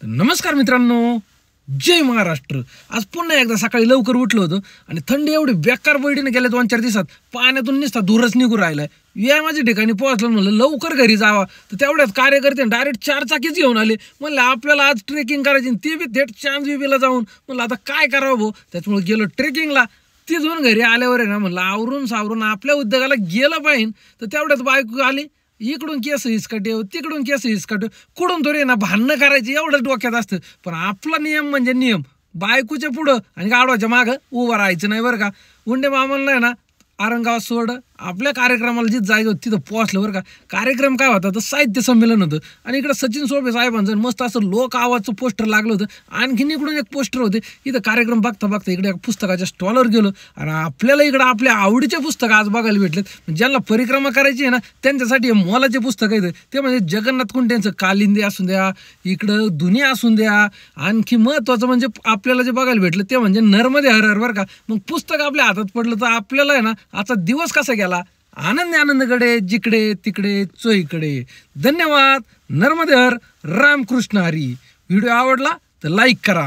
नमस्कार मित्रांनो, जय महाराष्ट्र। आज पुन्हा एकदा सकाळी लवकर उठलो होतो आणि थंडी एवढी बेकार बैठीने गेल्या 2-4 दिवसात पाण्यातून निसता धूरच निघू राहिलाय। या माझ्या ठिकाणी पोहोचलो, म्हणलं लवकर घरी जावा, तर तेवढ्यात कार्यकर्ते डायरेक्ट 4 चाकीच घेऊन आले। म्हणलं आपल्याला आज ट्रेकिंग करायची, ती बी थेट चांदबिबीला जाऊन। म्हणलं आता काय करावं भाऊ, त्याच्यामुळे गेलो ट्रेकिंगला। तिथून घरी आल्यावर आहे ना, म्हणलं आवरून सावरून आपल्या उद्योगाला गेलं पाहिजे, तर तेवढ्यात बायको आली। इकडून केस हिसकाटे, तिकडून केस हिसकाटे, कुठून तरी ना भांडणं करायची एवढंच डोक्यात असतं। पण आपला नियम म्हणजे नियम, बायकोच्या पुढं आणि गाडवाच्या मागं उभं राहायचं नाही बरं का। उंडे मामाला आहे ना औरंगाबाद सोड आपल्या कार्यक्रमाला जिथं जायचं होतं तिथं पोहोचलं बरं का। कार्यक्रम काय होता तर साहित्य संमेलन होतं आणि इकडं सचिन सोळबे साहेबांचं मस्त असं लोक आवाजचं पोस्टर लागलं होतं। आणखीन इकडून एक पोस्टर होते। इथं कार्यक्रम बघता बघता इकडे एक पुस्तकाच्या स्टॉलवर गेलो आणि आपल्याला इकडं आपल्या आवडीचे पुस्तकं आज बघायला भेटलेत। ज्यांना परिक्रमा करायची आहे ना त्यांच्यासाठी मोलाचे पुस्तक आहेत ते, म्हणजे जगन्नाथ कुंटेंचं कालिंदी असून द्या, इकडं दुनिया असून द्या, आणखी महत्त्वाचं म्हणजे आपल्याला जे बघायला भेटलं ते म्हणजे नर्मदे हर हर बरं का। मग पुस्तक आपल्या हातात पडलं तर आपल्याला आहे ना आजचा दिवस कसा गेला, आनंद आनंदकडे, जिकडे तिकडे चोहीकडे। धन्यवाद। नर्मदे हर, रामकृष्ण हरी। व्हिडिओ आवडला तर लाईक करा।